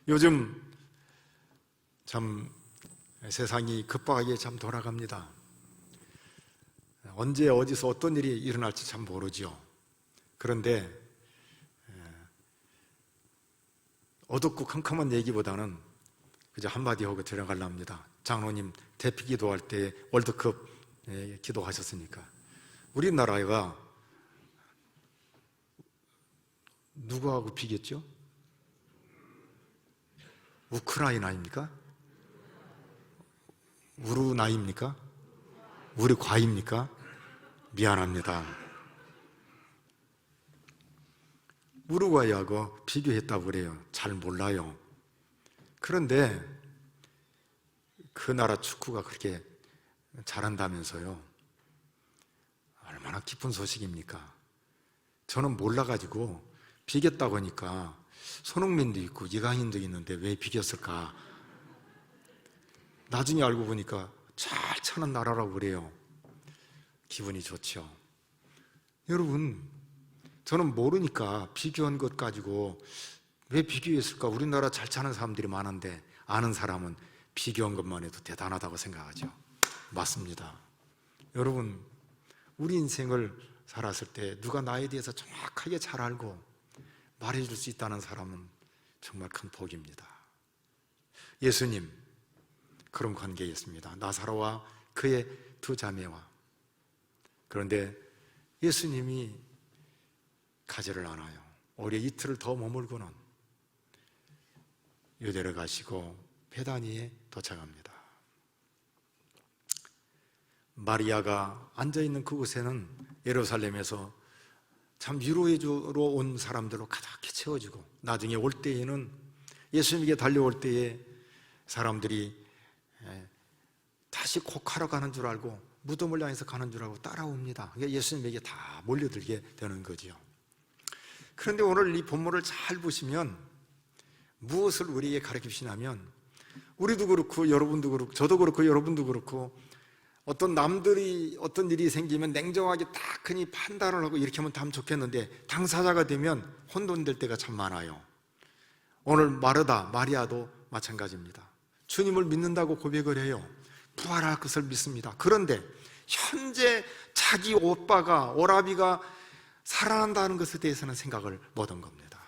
요즘 참 세상이 급박하게 참 돌아갑니다. 언제 어디서 어떤 일이 일어날지 참 모르죠. 그런데 어둡고 컴컴한 얘기보다는 그저 한마디 하고 들어가려 합니다. 장로님 대피 기도할 때 월드컵 기도하셨으니까 우리나라가 누구하고 비겼죠? 우크라이나입니까? 우루나입니까? 우루과입니까? 미안합니다. 우루과이하고 비교했다고 그래요. 잘 몰라요. 그런데 그 나라 축구가 그렇게 잘한다면서요. 얼마나 기쁜 소식입니까? 저는 몰라가지고 비겼다고 하니까 손흥민도 있고 이강인도 있는데 왜 비겼을까? 나중에 알고 보니까 잘 차는 나라라고 그래요. 기분이 좋죠. 여러분, 저는 모르니까 비교한 것 가지고 왜 비교했을까? 우리나라 잘 차는 사람들이 많은데 아는 사람은 비교한 것만 해도 대단하다고 생각하죠. 맞습니다. 여러분, 우리 인생을 살았을 때 누가 나에 대해서 정확하게 잘 알고 말해줄 수 있다는 사람은 정말 큰 복입니다. 예수님, 그런 관계였습니다. 나사로와 그의 두 자매와. 그런데 예수님이 가지를 않아요. 오히려 이틀을 더 머물고는 유대를 가시고 베다니에 도착합니다. 마리아가 앉아있는 그곳에는 예루살렘에서 참 위로해 주러 온 사람들로 가득히 채워지고, 나중에 올 때에는 예수님에게 달려올 때에 사람들이 다시 곡하러 가는 줄 알고 무덤을 향해서 가는 줄 알고 따라옵니다. 그러니까 예수님에게 다 몰려들게 되는 거죠. 그런데 오늘 이 본문을 잘 보시면 무엇을 우리에게 가르치시냐면, 우리도 그렇고 여러분도 그렇고 저도 그렇고 여러분도 그렇고 어떤 남들이 어떤 일이 생기면 냉정하게 딱 그니 판단을 하고 이렇게 하면 참 좋겠는데 당사자가 되면 혼돈될 때가 참 많아요. 오늘 마리아도 마찬가지입니다. 주님을 믿는다고 고백을 해요. 부활할 것을 믿습니다. 그런데 현재 자기 오라비가 살아난다는 것에 대해서는 생각을 못한 겁니다.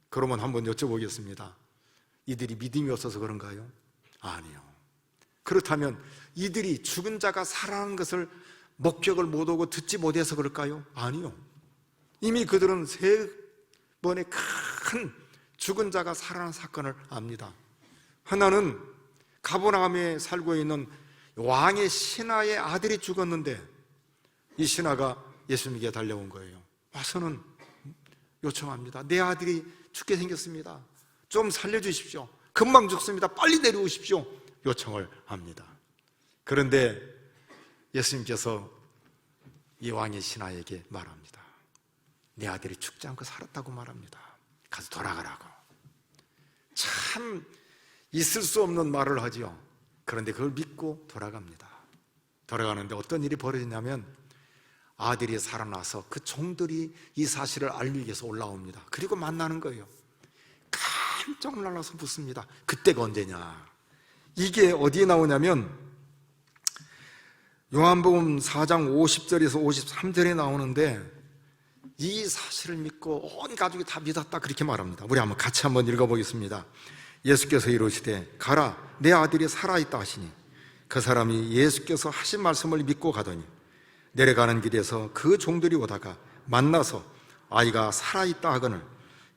그러면 한번 여쭤보겠습니다. 이들이 믿음이 없어서 그런가요? 아니요. 그렇다면 이들이 죽은 자가 살아나는 것을 목격을 못하고 듣지 못해서 그럴까요? 아니요. 이미 그들은 3번의 큰 죽은 자가 살아난 사건을 압니다. 하나는 가버나움에 살고 있는 왕의 신하의 아들이 죽었는데 이 신하가 예수님에게 달려온 거예요. 와서는 요청합니다. 내 아들이 죽게 생겼습니다. 좀 살려주십시오. 금방 죽습니다. 빨리 내려오십시오. 요청을 합니다. 그런데 예수님께서 이 왕의 신하에게 말합니다. 내 아들이 죽지 않고 살았다고 말합니다. 가서 돌아가라고. 참 있을 수 없는 말을 하지요. 그런데 그걸 믿고 돌아갑니다. 돌아가는데 어떤 일이 벌어지냐면 아들이 살아나서 그 종들이 이 사실을 알리기 위해서 올라옵니다. 그리고 만나는 거예요. 깜짝 놀라서 묻습니다. 그때가 언제냐? 이게 어디에 나오냐면 요한복음 4장 50절에서 53절에 나오는데, 이 사실을 믿고 온 가족이 다 믿었다 그렇게 말합니다. 우리 같이 한번 읽어보겠습니다. 예수께서 이르시되 가라, 내 아들이 살아있다 하시니 그 사람이 예수께서 하신 말씀을 믿고 가더니 내려가는 길에서 그 종들이 오다가 만나서 아이가 살아있다 하거늘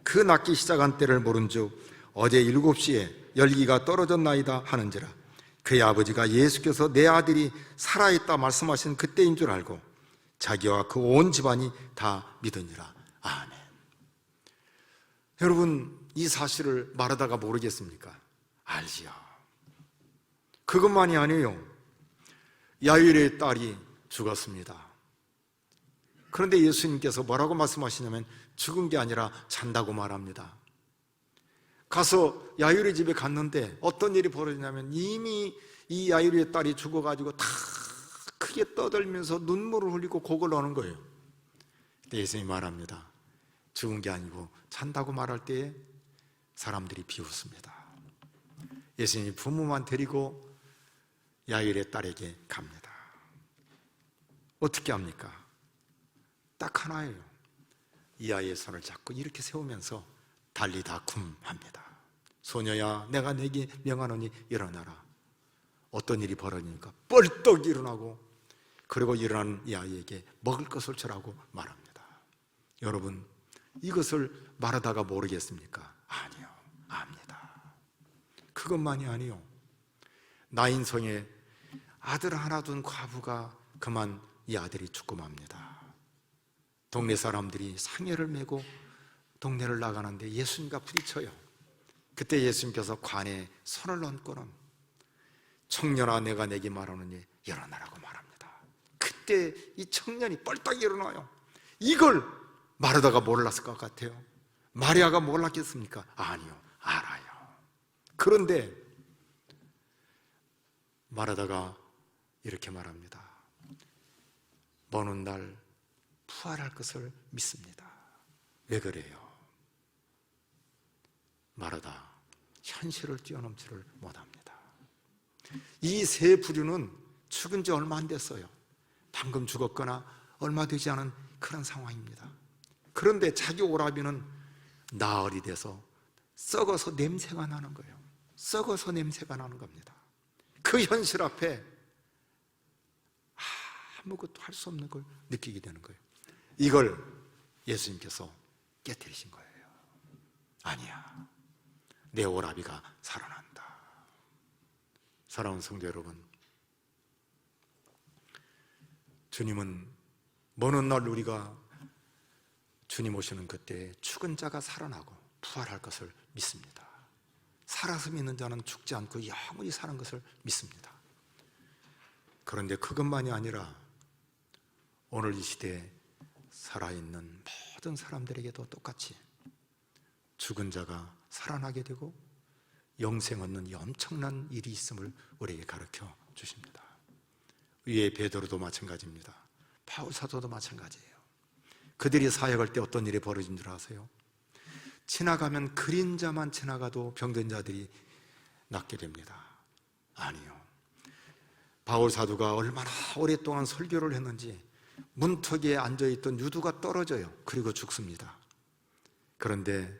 그 낳기 시작한 때를 모른즉 어제 7시에 열기가 떨어졌나이다 하는지라. 그의 아버지가 예수께서 내 아들이 살아있다 말씀하신 그때인 줄 알고 자기와 그 온 집안이 다 믿으니라. 아멘. 여러분, 이 사실을 말하다가 모르겠습니까? 알지요. 그것만이 아니에요. 야일의 딸이 죽었습니다. 그런데 예수님께서 뭐라고 말씀하시냐면 죽은 게 아니라 잔다고 말합니다. 가서 야이로의 집에 갔는데 어떤 일이 벌어지냐면 이미 이 야이로의 딸이 죽어가지고 다 크게 떠들면서 눈물을 흘리고 곡을 넣는 거예요. 그때 예수님이 말합니다. 죽은 게 아니고 잔다고 말할 때에 사람들이 비웃습니다. 예수님이 부모만 데리고 야이로의 딸에게 갑니다. 어떻게 합니까? 딱 하나예요. 이 아이의 손을 잡고 이렇게 세우면서 달리다 쿰 합니다. 소녀야, 내가 네게 명하노니 일어나라. 어떤 일이 벌어지니까 뻘떡 일어나고, 그리고 일어난 이 아이에게 먹을 것을 주라고 말합니다. 여러분, 이것을 말하다가 모르겠습니까? 아니요, 압니다. 그것만이 아니요, 나인성에 아들 하나 둔 과부가 그만 이 아들이 죽고 맙니다. 동네 사람들이 상여를 메고 동네를 나가는데 예수님과 부딪혀요. 그때 예수님께서 관에 손을 얹고는 청년아, 내가 내게 말하노니 일어나라고 말합니다. 그때 이 청년이 뻘떡 일어나요. 이걸 마르다가 몰랐을 것 같아요. 마리아가 몰랐겠습니까? 아니요, 알아요. 그런데 마르다가 이렇게 말합니다. 먼 훗날 부활할 것을 믿습니다. 왜 그래요? 마르다, 현실을 뛰어넘지를 못합니다. 이 세 부류는 죽은 지 얼마 안 됐어요. 방금 죽었거나 얼마 되지 않은 그런 상황입니다. 그런데 자기 오라비는 나흘이 돼서 썩어서 냄새가 나는 거예요. 썩어서 냄새가 나는 겁니다. 그 현실 앞에 아무것도 할 수 없는 걸 느끼게 되는 거예요. 이걸 예수님께서 깨뜨리신 거예요. 아니야, 내 오라비가 살아난다. 사랑하는 성도 여러분, 주님은 먼 훗날 우리가 주님 오시는 그때 죽은 자가 살아나고 부활할 것을 믿습니다. 살아서 믿는 자는 죽지 않고 영원히 사는 것을 믿습니다. 그런데 그것만이 아니라 오늘 이 시대에 살아있는 모든 사람들에게도 똑같이 죽은 자가 살아나게 되고 영생 얻는 이 엄청난 일이 있음을 우리에게 가르쳐 주십니다. 위에 베드로도 마찬가지입니다. 바울 사도도 마찬가지예요. 그들이 사역할 때 어떤 일이 벌어진 줄 아세요? 지나가면 그림자만 지나가도 병든 자들이 낫게 됩니다. 아니요, 바울 사도가 얼마나 오랫동안 설교를 했는지 문턱에 앉아있던 유두가 떨어져요. 그리고 죽습니다. 그런데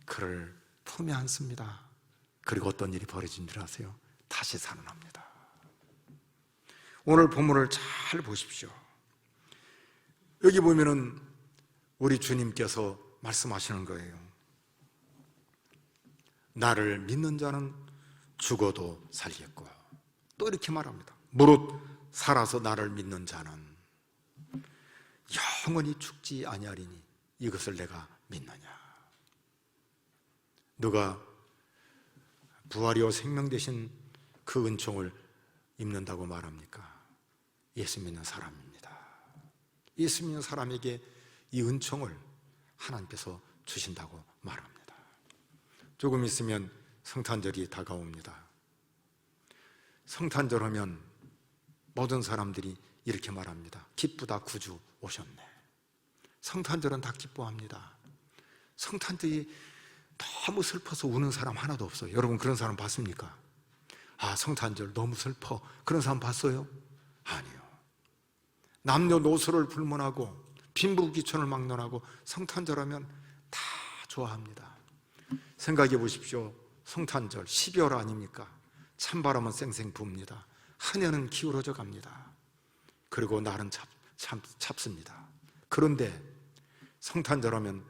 그를 품에 안습니다. 그리고 어떤 일이 벌어진 줄 아세요? 다시 살아납니다. 오늘 본문을 잘 보십시오. 여기 보면은 우리 주님께서 말씀하시는 거예요. 나를 믿는 자는 죽어도 살겠고, 또 이렇게 말합니다. 무릇 살아서 나를 믿는 자는 영원히 죽지 아니하리니 이것을 내가 믿느냐. 누가 부활이요 생명 되신 그 은총을 입는다고 말합니까? 예수 믿는 사람입니다. 예수 믿는 사람에게 이 은총을 하나님께서 주신다고 말합니다. 조금 있으면 성탄절이 다가옵니다. 성탄절 하면 모든 사람들이 이렇게 말합니다. 기쁘다, 구주 오셨네. 성탄절은 다 기뻐합니다. 성탄절이 너무 슬퍼서 우는 사람 하나도 없어요. 여러분 그런 사람 봤습니까? 아, 성탄절 너무 슬퍼, 그런 사람 봤어요? 아니요. 남녀노소를 불문하고 빈부귀천을 막론하고 성탄절 하면 다 좋아합니다. 생각해 보십시오. 성탄절 12월 아닙니까? 찬바람은 쌩쌩 붑니다. 하늘은 기울어져 갑니다. 그리고 날은 찹습니다. 그런데 성탄절 하면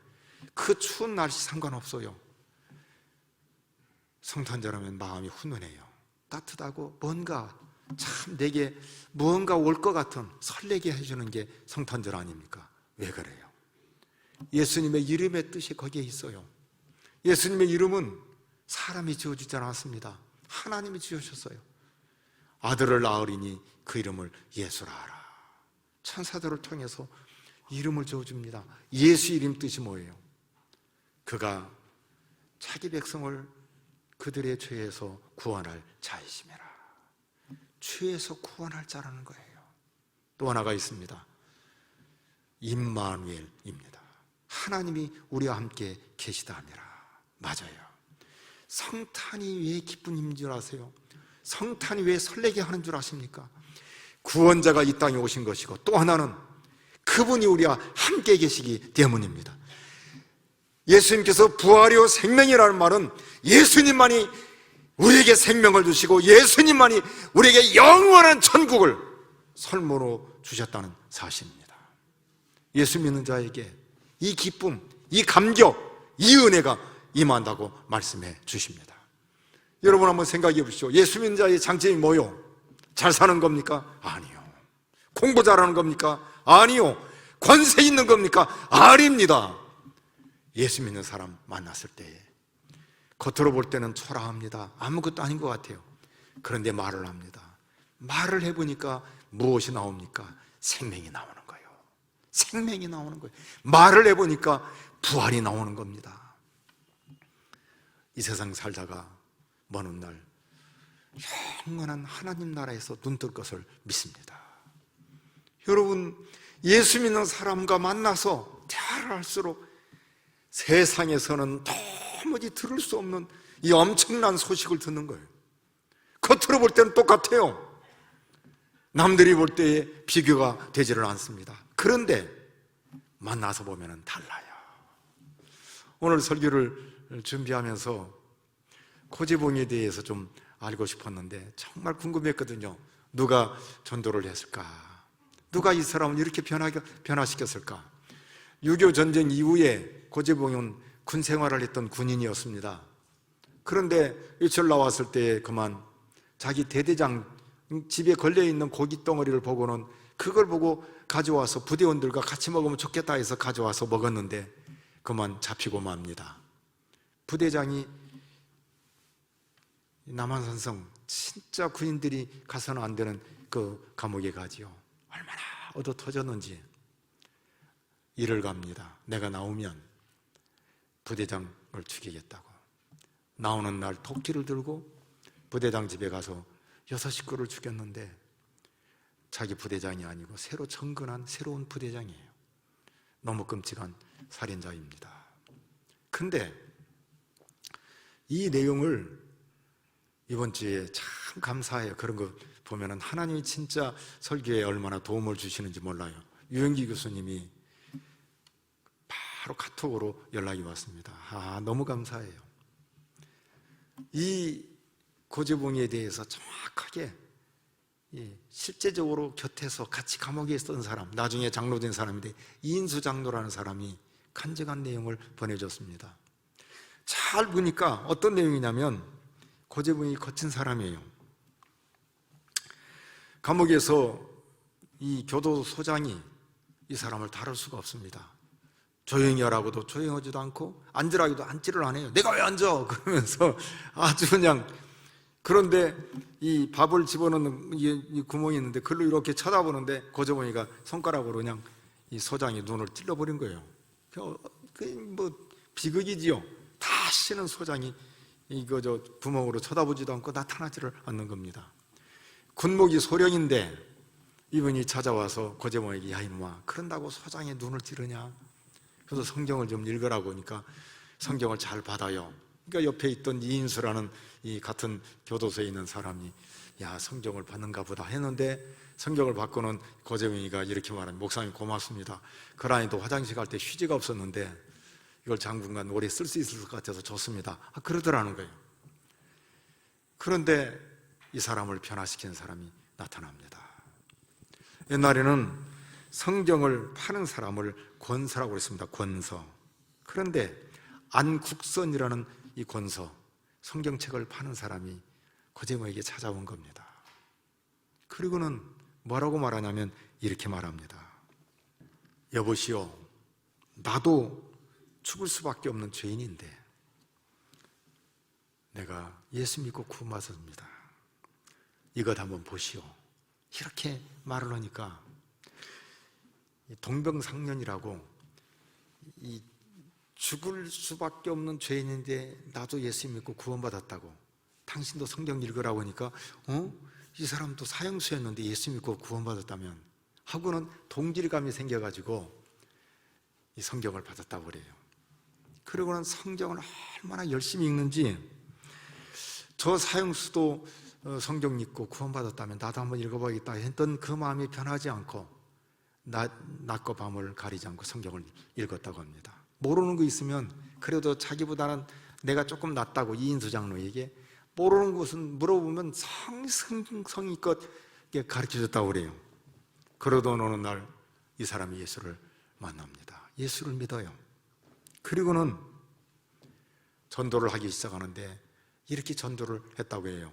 그 추운 날씨 상관없어요. 성탄절 하면 마음이 훈훈해요. 따뜻하고 뭔가 참 내게 무언가 올 것 같은 설레게 해주는 게 성탄절 아닙니까? 왜 그래요? 예수님의 이름의 뜻이 거기에 있어요. 예수님의 이름은 사람이 지어주지 않았습니다. 하나님이 지으셨어요. 아들을 낳으리니 그 이름을 예수라 하라. 천사들을 통해서 이름을 지어줍니다. 예수 이름 뜻이 뭐예요? 그가 자기 백성을 그들의 죄에서 구원할 자이심이라. 죄에서 구원할 자라는 거예요. 또 하나가 있습니다. 임마누엘입니다. 하나님이 우리와 함께 계시다 함이라. 맞아요. 성탄이 왜 기쁜 힘인 줄 아세요? 성탄이 왜 설레게 하는 줄 아십니까? 구원자가 이 땅에 오신 것이고, 또 하나는 그분이 우리와 함께 계시기 때문입니다. 예수님께서 부활이요 생명이라는 말은 예수님만이 우리에게 생명을 주시고 예수님만이 우리에게 영원한 천국을 선물로 주셨다는 사실입니다. 예수 믿는 자에게 이 기쁨, 이 감격, 이 은혜가 임한다고 말씀해 주십니다. 여러분 한번 생각해 보십시오. 예수 믿는 자의 장점이 뭐요? 잘 사는 겁니까? 아니요. 공부 잘하는 겁니까? 아니요. 권세 있는 겁니까? 아닙니다. 예수 믿는 사람 만났을 때에 겉으로 볼 때는 초라합니다. 아무것도 아닌 것 같아요. 그런데 말을 합니다. 말을 해보니까 무엇이 나옵니까? 생명이 나오는 거예요. 생명이 나오는 거예요. 말을 해보니까 부활이 나오는 겁니다. 이 세상 살다가 먼 날 영원한 하나님 나라에서 눈뜰 것을 믿습니다. 여러분, 예수 믿는 사람과 만나서 대화할수록 세상에서는 도무지 들을 수 없는 이 엄청난 소식을 듣는 거예요. 겉으로 볼 때는 똑같아요. 남들이 볼 때에 비교가 되지를 않습니다. 그런데 만나서 보면 달라요. 오늘 설교를 준비하면서 고재봉에 대해서 좀 알고 싶었는데 정말 궁금했거든요. 누가 전도를 했을까? 누가 이 사람을 이렇게 변화시켰을까? 6.25 전쟁 이후에 고재봉은 군 생활을 했던 군인이었습니다. 그런데 일출 나왔을 때 그만 자기 대대장 집에 걸려있는 고기 덩어리를 보고는 그걸 보고 가져와서 부대원들과 같이 먹으면 좋겠다 해서 가져와서 먹었는데 그만 잡히고 맙니다. 부대장이 남한산성, 진짜 군인들이 가서는 안 되는 그 감옥에 가지요. 얼마나 얻어 터졌는지 일을 갑니다. 내가 나오면 부대장을 죽이겠다고. 나오는 날 토끼를 들고 부대장 집에 가서 6식구를 죽였는데 자기 부대장이 아니고 새로 청근한 새로운 부대장이에요. 너무 끔찍한 살인자입니다. 근데 이 내용을 이번 주에 참 감사해요. 그런 거 보면은 하나님이 진짜 설교에 얼마나 도움을 주시는지 몰라요. 유영기 교수님이 바로 카톡으로 연락이 왔습니다. 너무 감사해요. 이 고재봉에 대해서 정확하게 실제적으로 곁에서 같이 감옥에 있었던 사람, 나중에 장로된 사람인데 이인수 장로라는 사람이 간증한 내용을 보내줬습니다. 잘 보니까 어떤 내용이냐면 고재봉이 거친 사람이에요. 감옥에서 이 교도소장이 이 사람을 다룰 수가 없습니다. 조용히 하라고도 조용하지도 않고 앉으라고도 앉지를 않아요. 내가 왜 앉아? 그러면서 아주 그냥. 그런데 이 밥을 집어넣는 이 구멍이 있는데 그걸로 이렇게 쳐다보는데 고재봉이가 손가락으로 그냥 이 소장이 눈을 찔러버린 거예요. 뭐 비극이지요. 다시는 소장이 이거 구멍으로 쳐다보지도 않고 나타나지를 않는 겁니다. 군목이 소령인데 이분이 찾아와서 고재봉에게 야 이놈아 그런다고 소장의 눈을 찌르냐? 그래서 성경을 좀 읽으라고 하니까 성경을 잘 받아요. 그러니까 옆에 있던 이인수라는 이 같은 교도소에 있는 사람이 야 성경을 받는가 보다 했는데 성경을 받고는 고재봉이가 이렇게 말합니다. 목사님 고맙습니다. 그라니도 화장실 갈 때 휴지가 없었는데 이걸 당분간 오래 쓸 수 있을 것 같아서 좋습니다. 그러더라는 거예요. 그런데 이 사람을 변화시키는 사람이 나타납니다. 옛날에는 성경을 파는 사람을 권서라고 했습니다. 권서. 그런데 안국선이라는 이 권서, 성경책을 파는 사람이 고재봉에게 찾아온 겁니다. 그리고는 뭐라고 말하냐면 이렇게 말합니다. 여보시오, 나도 죽을 수밖에 없는 죄인인데 내가 예수 믿고 구원받았습니다. 이것 한번 보시오. 이렇게 말을 하니까 동병상련이라고 이 죽을 수밖에 없는 죄인인데 나도 예수 믿고 구원받았다고, 당신도 성경 읽으라고 하니까 이 사람도 사형수였는데 예수 믿고 구원받았다면 하고는 동질감이 생겨가지고 이 성경을 받았다고 그래요. 그리고는 성경을 얼마나 열심히 읽는지, 저 사형수도 성경 읽고 구원받았다면 나도 한번 읽어봐야겠다 했던 그 마음이 변하지 않고 낮과 밤을 가리지 않고 성경을 읽었다고 합니다. 모르는 거 있으면 그래도 자기보다는 내가 조금 낫다고 이인수 장로에게 모르는 것은 물어보면 성의껏 가르쳐줬다고 그래요. 그러던 어느 날 이 사람이 예수를 만납니다. 예수를 믿어요. 그리고는 전도를 하기 시작하는데 이렇게 전도를 했다고 해요.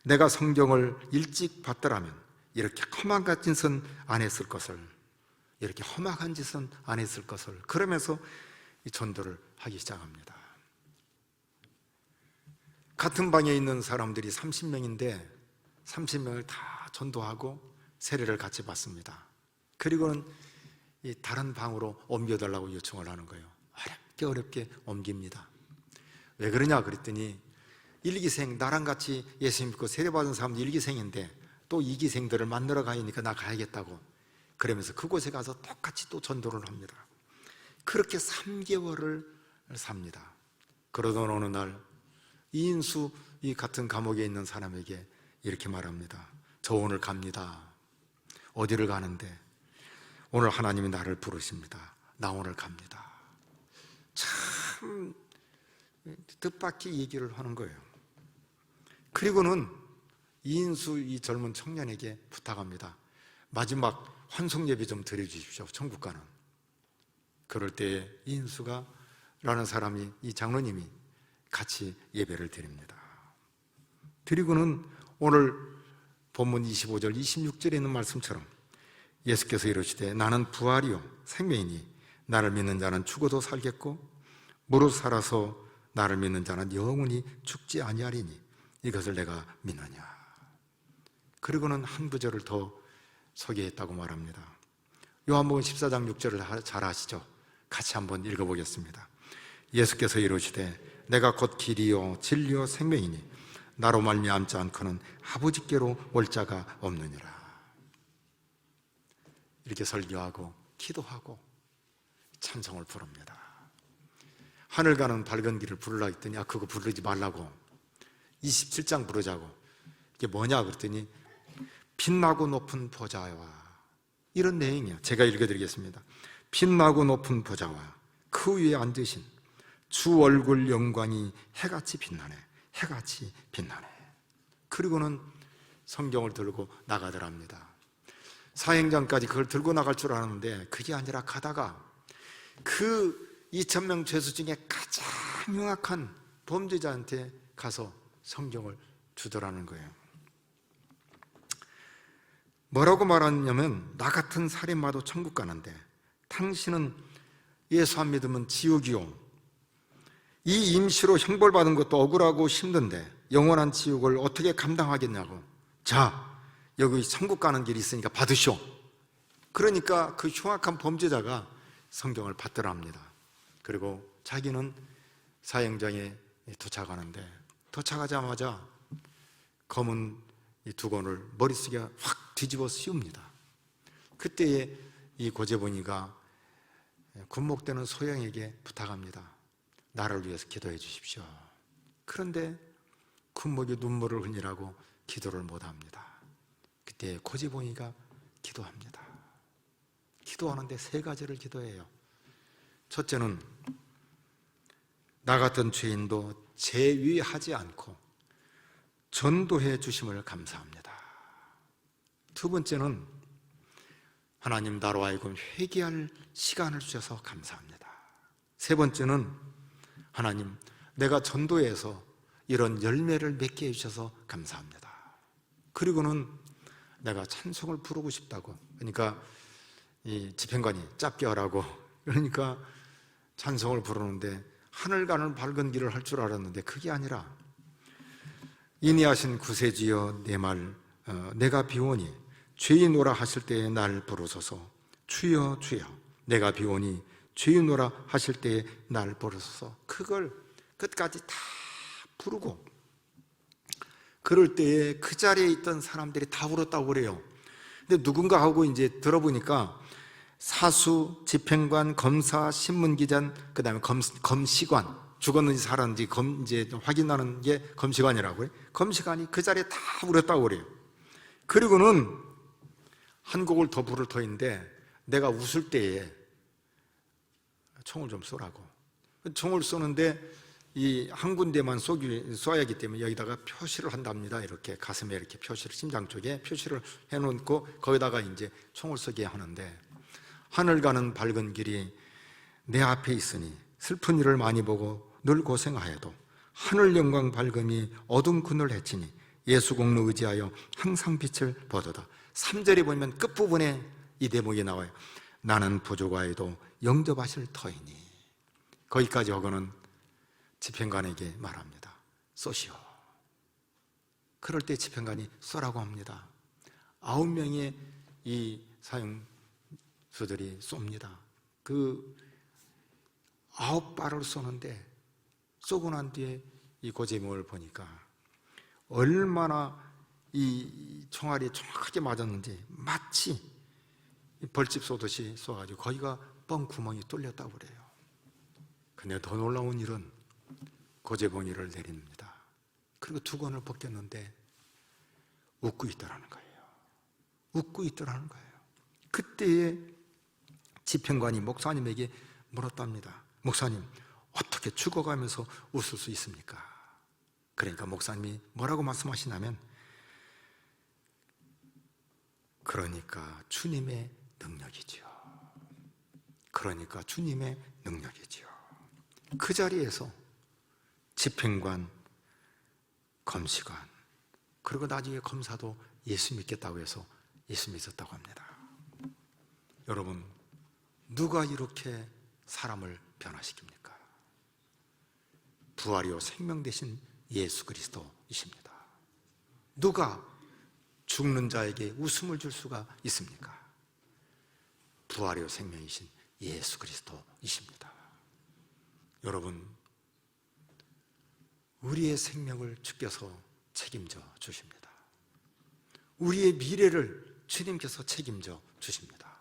내가 성경을 일찍 받더라면 이렇게 험악한 짓은 안 했을 것을, 이렇게 험악한 짓은 안 했을 것을, 그러면서 이 전도를 하기 시작합니다. 같은 방에 있는 사람들이 30명인데 30명을 다 전도하고 세례를 같이 받습니다. 그리고는 이 다른 방으로 옮겨달라고 요청을 하는 거예요. 어렵게 옮깁니다. 왜 그러냐 그랬더니 일기생, 나랑 같이 예수 믿고 세례받은 사람도 일기생인데 또 이기생들을 만나러 가니까 나 가야겠다고, 그러면서 그곳에 가서 똑같이 또 전도를 합니다. 그렇게 3개월을 삽니다. 그러던 어느 날 이인수, 이 같은 감옥에 있는 사람에게 이렇게 말합니다. 저 오늘 갑니다. 어디를 가는데 오늘 하나님이 나를 부르십니다. 나 오늘 갑니다. 참 뜻밖의 얘기를 하는 거예요. 그리고는 이인수, 이 젊은 청년에게 부탁합니다. 마지막 환송 예배 좀 드려주십시오. 천국 가는. 그럴 때 이인수가 라는 사람이, 이 장로님이 같이 예배를 드립니다. 드리고는 오늘 본문 25절 26절에 있는 말씀처럼 예수께서 이르시되 나는 부활이요 생명이니 나를 믿는 자는 죽어도 살겠고 무릇 살아서 나를 믿는 자는 영원히 죽지 아니하리니 이것을 내가 믿느냐. 그리고는 한 구절을 더 소개했다고 말합니다. 요한복음 14장 6절을 잘 아시죠? 같이 한번 읽어보겠습니다. 예수께서 이르시되 내가 곧 길이요 진리요 생명이니 나로 말미암지 않고는 아버지께로 올 자가 없느니라. 이렇게 설교하고 기도하고 찬송을 부릅니다. 하늘 가는 밝은 길을 부르라 했더니 그거 부르지 말라고 27장 부르자고. 이게 뭐냐 그랬더니 빛나고 높은 보좌와, 이런 내용이에요. 제가 읽어드리겠습니다. 빛나고 높은 보좌와 그 위에 앉으신 주 얼굴 영광이 해같이 빛나네. 해같이 빛나네. 그리고는 성경을 들고 나가더랍니다. 사행장까지 그걸 들고 나갈 줄 알았는데 그게 아니라 가다가 그 2,000명 죄수 중에 가장 흉악한 범죄자한테 가서 성경을 주더라는 거예요. 뭐라고 말하냐면 나 같은 살인마도 천국 가는데 당신은 예수 안 믿으면 지옥이요, 이 임시로 형벌받은 것도 억울하고 힘든데 영원한 지옥을 어떻게 감당하겠냐고. 자, 여기 천국 가는 길이 있으니까 받으시오. 그러니까 그 흉악한 범죄자가 성경을 받더랍니다. 그리고 자기는 사형장에 도착하는데 도착하자마자 검은 이 두건을 머릿속에 확 뒤집어 씌웁니다. 그때에 이 고재본이가 군목되는 소영에게 부탁합니다. 나를 위해서 기도해 주십시오. 그런데 군목이 눈물을 흘리라고 기도를 못합니다. 그때 고재본이가 기도합니다. 기도하는데 3가지를 기도해요. 첫째는 나 같은 죄인도 제위하지 않고 전도해 주심을 감사합니다. 두 번째는 하나님 나로 하여금 회개할 시간을 주셔서 감사합니다. 세 번째는 하나님 내가 전도해서 이런 열매를 맺게 해주셔서 감사합니다. 그리고는 내가 찬송을 부르고 싶다고, 그러니까 이 집행관이 짧게 하라고, 그러니까 찬송을 부르는데 하늘 가는 밝은 길을 할 줄 알았는데 그게 아니라 인내하신 구세주여 내 말 내가 비오니 죄인 오라 하실 때에 날 부르소서. 주여 주여 내가 비오니 죄인노라 하실 때에 날 버리소서. 그걸 끝까지 다 부르고, 그럴 때에 그 자리에 있던 사람들이 다 울었다고 그래요. 근데 누군가 하고 이제 들어보니까 사수, 집행관, 검사, 신문기자, 그 다음에 검시관, 죽었는지 살았는지 이제 확인하는 게 검시관이라고 해요. 검시관이 그 자리에 다 울었다고 그래요. 그리고는 한 곡을 더 부를 터인데, 내가 웃을 때에 총을 좀 쏘라고. 총을 쏘는데 이 한 군데만 쏘야 하기 때문에 여기다가 표시를 한답니다. 이렇게 가슴에 이렇게 표시를, 심장 쪽에 표시를 해놓고 거기다가 이제 총을 쏘게 하는데, 하늘 가는 밝은 길이 내 앞에 있으니 슬픈 일을 많이 보고 늘 고생하여도 하늘 영광 밝음이 어둠 그늘 해치니 예수 공로 의지하여 항상 빛을 보도다. 3절에 보면 끝부분에 이 대목이 나와요. 나는 부족하여도 영접하실 터이니. 거기까지 하고는 집행관에게 말합니다. 쏘시오. 그럴 때 집행관이 쏘라고 합니다. 9명의 이 사형수들이 쏩니다. 그 9발을 쏘는데, 쏘고 난 뒤에 이 고제목을 보니까 얼마나 이 총알이 정확하게 맞았는지 마치 벌집 쏘듯이 쏘아가지고 거기가 뻥 구멍이 뚫렸다고 그래요. 근데 더 놀라운 일은 고제봉이를 내립니다. 그리고 두건을 벗겼는데 웃고 있더라는 거예요. 웃고 있더라는 거예요. 그때에 집행관이 목사님에게 물었답니다. 목사님, 어떻게 죽어가면서 웃을 수 있습니까? 그러니까 목사님이 뭐라고 말씀하시냐면, 그러니까 주님의 능력이지요. 그러니까 주님의 능력이지요. 그 자리에서 집행관, 검시관, 그리고 나중에 검사도 예수 믿겠다고 해서 예수 믿었다고 합니다. 여러분, 누가 이렇게 사람을 변화시킵니까? 부활이요 생명 되신 예수 그리스도이십니다. 누가 죽는 자에게 웃음을 줄 수가 있습니까? 부활이요 생명이신 예수 그리스도이십니다. 여러분, 우리의 생명을 주께서 책임져 주십니다. 우리의 미래를 주님께서 책임져 주십니다.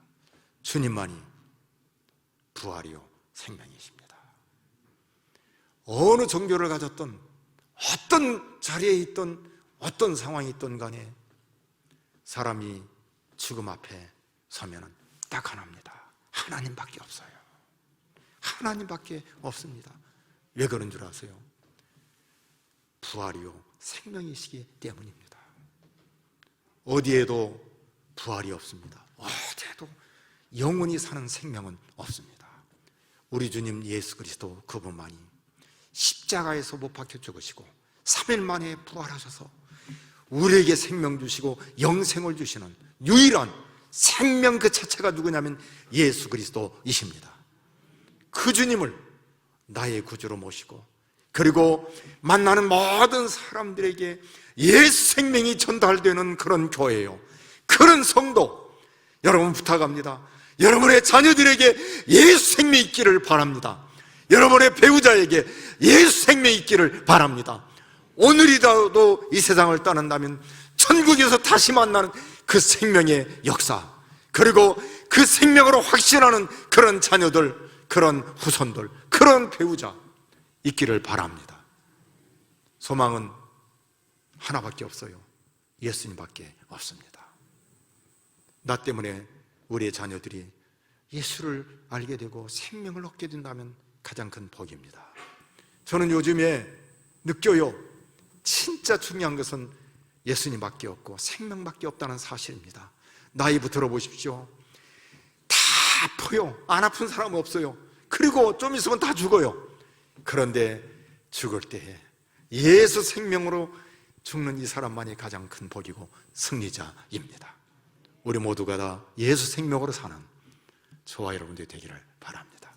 주님만이 부활이요 생명이십니다. 어느 종교를 가졌던, 어떤 자리에 있던, 어떤 상황이 있던 간에 사람이 죽음 앞에 서면은 딱 하나입니다. 하나님밖에 없어요. 하나님밖에 없습니다. 왜 그런 줄 아세요? 부활이요 생명이시기 때문입니다. 어디에도 부활이 없습니다. 어디에도 영원히 사는 생명은 없습니다. 우리 주님 예수 그리스도 그분만이 십자가에서 못 박혀 죽으시고 3일 만에 부활하셔서 우리에게 생명 주시고 영생을 주시는 유일한 생명 그 자체가 누구냐면 예수 그리스도이십니다. 그 주님을 나의 구주로 모시고, 그리고 만나는 모든 사람들에게 예수 생명이 전달되는 그런 교회요, 그런 성도, 여러분 부탁합니다. 여러분의 자녀들에게 예수 생명이 있기를 바랍니다. 여러분의 배우자에게 예수 생명이 있기를 바랍니다. 오늘이라도 이 세상을 떠난다면 천국에서 다시 만나는 그 생명의 역사, 그리고 그 생명으로 확신하는 그런 자녀들, 그런 후손들, 그런 배우자 있기를 바랍니다. 소망은 하나밖에 없어요. 예수님밖에 없습니다. 나 때문에 우리의 자녀들이 예수를 알게 되고 생명을 얻게 된다면 가장 큰 복입니다. 저는 요즘에 느껴요. 진짜 중요한 것은 예수님밖에 없고 생명밖에 없다는 사실입니다. 나이부 들어보십시오. 다 아파요. 안 아픈 사람은 없어요. 그리고 좀 있으면 다 죽어요. 그런데 죽을 때에 예수 생명으로 죽는 이 사람만이 가장 큰 복이고 승리자입니다. 우리 모두가 다 예수 생명으로 사는 저와 여러분들이 되기를 바랍니다.